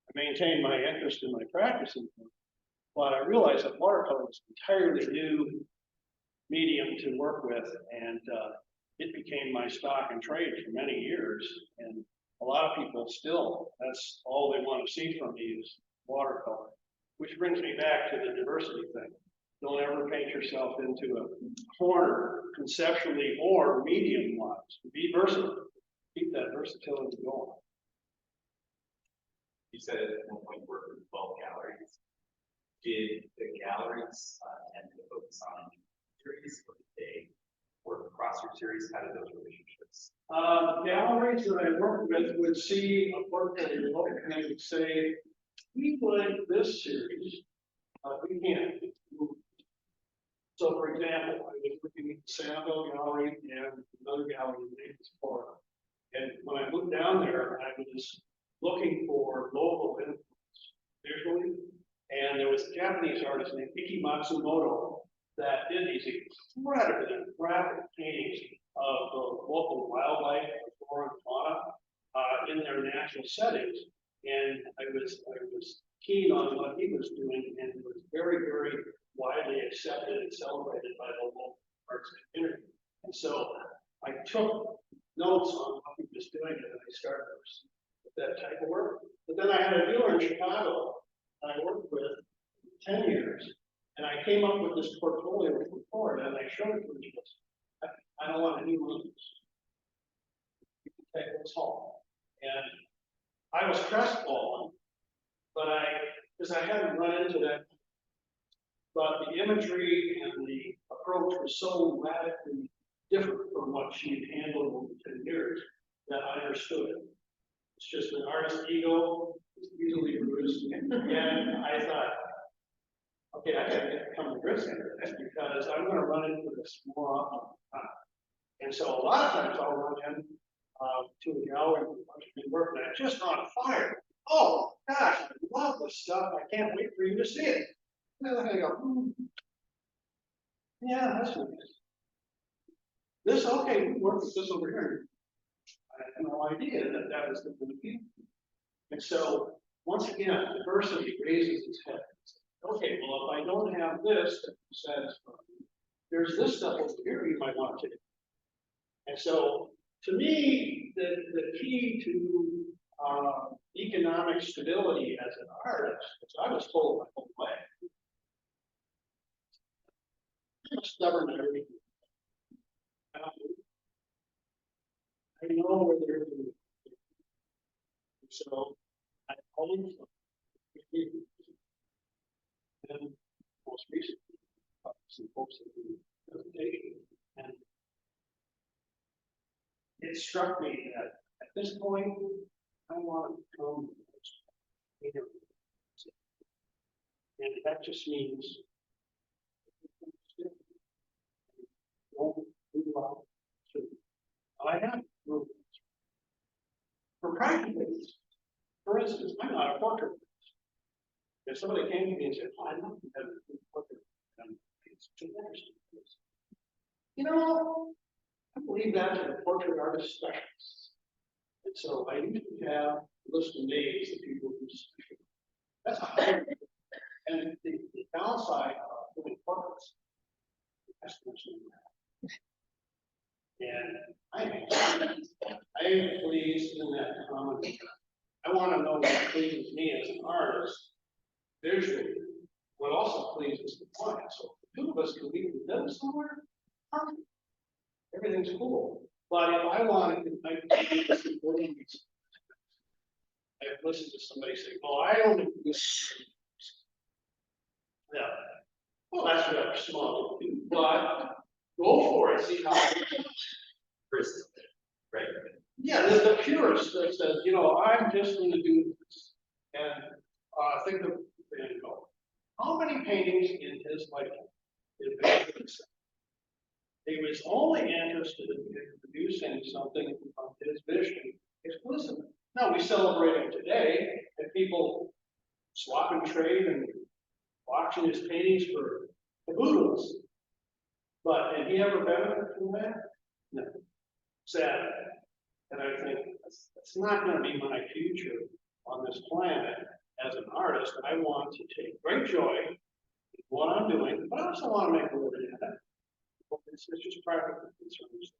I maintained my interest in my practice, but I realized that watercolor was an entirely new medium to work with, and it became my stock and trade for many years. And a lot of people still, that's all they want to see from me is watercolor, which brings me back to the diversity thing. Don't ever paint yourself into a corner conceptually or medium-wise. Be versatile. Keep that versatility going. You said at one point you worked with 12 galleries. Did the galleries tend to focus on series, or did they work across your series? How did those relationships? Galleries that I worked with would see a portfolio and they would say, we like this series, we can't. So, for example, I was looking at the Sanibel Gallery and another gallery in Naples, Florida. And when I moved down there, I was looking for local influence visually. And there was a Japanese artist named Iki Matsumoto that did these incredibly graphic paintings of the local wildlife, flora and fauna, in their natural settings. And I was keen on what he was doing, and it was very, very widely accepted and celebrated by the local arts community. And so I took notes on what he was doing, and I started with that type of work. But then I had a dealer in Chicago I worked with 10 years, and I came up with this portfolio from Florida, and I showed it to him. He goes, I don't want any losers. You can take this home. And I was crestfallen, but because I hadn't run into that. But the imagery and the approach was so radically different from what she'd handled over 10 years that I understood it. It's just an artist's ego is easily bruised. And I thought, okay, I gotta come to grips with this because I'm gonna run into this more often. And so a lot of times I'll run in to the gallery, and working at it, just on fire. Oh, gosh, I love this stuff, I can't wait for you to see it. And then I go, yeah, that's nice. This, okay, we work with this over here. I had no idea that that was the beauty. And so, once again, diversity raises its head. Okay, well, if I don't have this that satisfies me, there's this stuff over here you might want to take. And so, to me, the key to economic stability as an artist, which I was told my whole life, I'm a stubborn everything. I know where they're doing. So I always and most recently some folks that do presentation, and it struck me that at this point I want to become and that just means don't do well. I have rules. For practical reasons. For instance, I'm not a portrait artist. If somebody came to me and said, oh, I'd love to have a portrait, it's too interesting. You know, I believe that to the portrait artist specialists. And so I usually have a list of names of people who specialize. That's a higher. And the downside of doing portraits, that's that. And I am pleased in that comment. I want to know what pleases me as an artist visually, what also pleases the client. So if the two of us can meet in the middle somewhere, perfect. Everything's cool. But if I wanted to, I've listened to somebody say, well, I only do this. Yeah. Well, that's rather small, but go for it, see how it First, right? yeah, the purist that says, you know, I'm just going to do this. And think of Van Gogh. How many paintings in his lifetime did Van Gogh sell? He was only interested in producing something from his vision exclusively. Now we celebrate him today, and people swap and trade and auction his paintings for caboodles. But did he ever benefit from that? No. Sad. And I think that's not going to be my future on this planet as an artist. I want to take great joy in what I'm doing, but I also want to make a living at it. It's just practical concerns.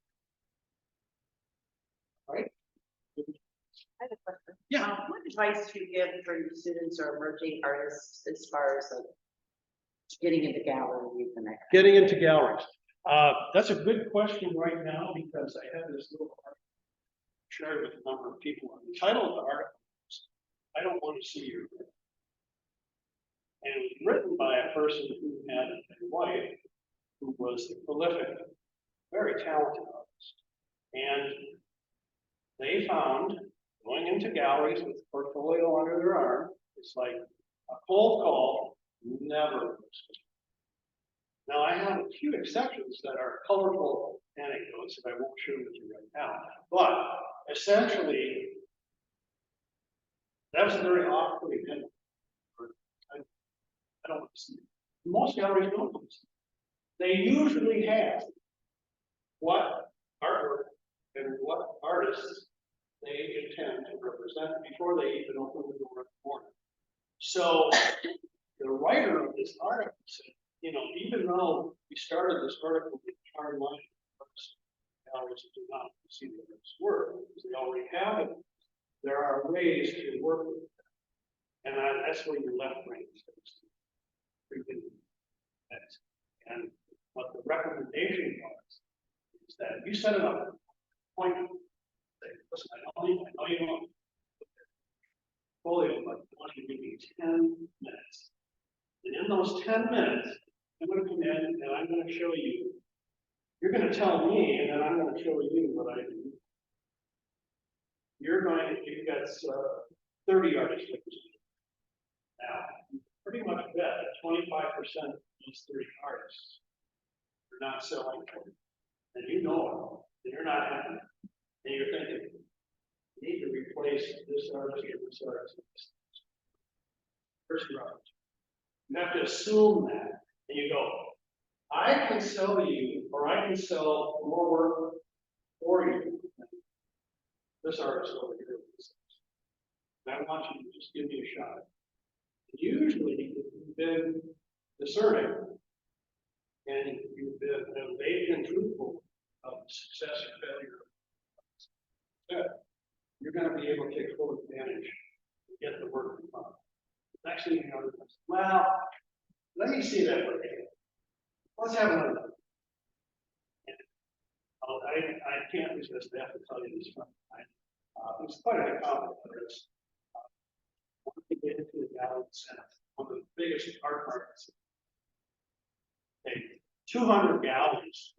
Right? I have a question. Yeah. What advice do you give for your students or emerging artists as far as like getting into galleries and that? Getting into galleries. That's a good question right now because I have this little article shared with a number of people. The title of the article is, I don't want to see your work. And it was written by a person who had a wife who was a prolific, very talented artist. And they found going into galleries with a portfolio under their arm, it's like a cold call, never works. Now, I have a few exceptions that are colorful anecdotes that I won't share with you right now, but essentially, that was a very off-putting image. I don't want to see it. Most galleries don't want to see it. They usually have what artwork and what artists they intend to represent before they even open the door in the morning. So, the writer of this article said, you know, even though we started this article with hard line, galleries do not see the artist's work because they already have it. There are ways to work with it, and that's where your left brain starts to freaking. And what the recommendation was is that you set it up, point, say, listen, I know you want portfolio, but I want you to give me 10 minutes. And in those 10 minutes, I'm going to come in and I'm going to show you. You're going to tell me, and then I'm going to show you what I do. You've got 30 artists represented. Now, pretty much bet that 25% of these 30 artists are not selling for it. And you know it, and you're not happy. And you're thinking, you need to replace this artist or this artist. First round. You have to assume that, and you go, I can sell to you, or I can sell more work for you. This artist over here. And I want you to just give me a shot. Usually, if you've been discerning, and you've been vague and truthful of success or failure, you're gonna be able to take full advantage and get the work done. Next thing you know, well, let me see that work again. Let's have another. I can't resist, I have to tell you this from time. It's quite an accomplishment, but it's, to get into the gallery center, one of the biggest art markets. Okay, 200 galleries.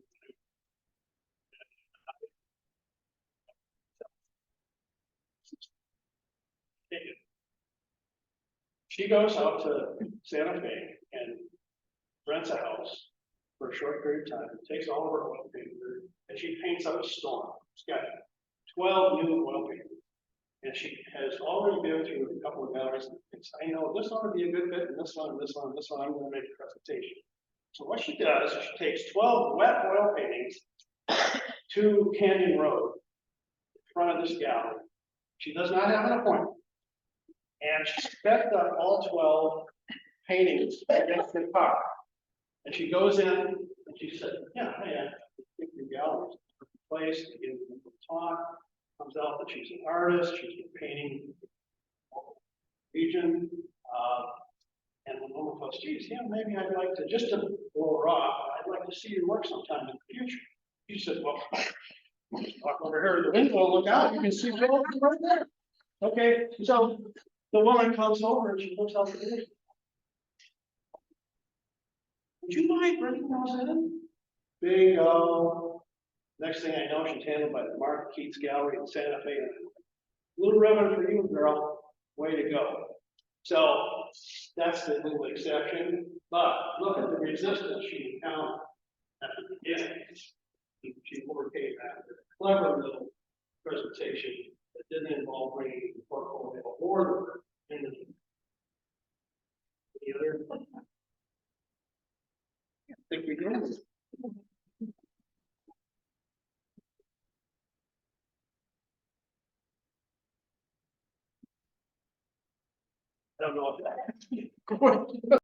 She goes out to Santa Fe and rents a house for a short period of time, takes all of her oil paper, and she paints up a storm. She's got 12 new oil paintings. And she has already been through a couple of galleries and thinks, I know this one would be a good fit, and this one, and this one, and this one, I'm gonna make a presentation. So what she does is she takes 12 wet oil paintings to Canyon Road, in front of this gallery. She does not have an appointment. And she spec up all 12 paintings against the car. And she goes in and she said, yeah, I think your gallery is a perfect place to give people a talk. Comes out that she's an artist, she's been painting region. And the woman goes, geez, yeah, maybe I'd like to, just to blow her off, I'd like to see your work sometime in the future. She said, well, walk over here to the window, look out, you can see the oil right there. Okay, so the woman comes over and she looks out the window. Would you mind bringing those in? Bingo. Next thing I know, she's handled by the Mark Keats Gallery in Santa Fe. Little ribbon for you, girl. Way to go. So that's the little exception. But look at the resistance she encountered at the beginning. She overcame that with a clever little presentation that didn't involve bringing the portfolio or the work into the other. I think we did. I don't know if that.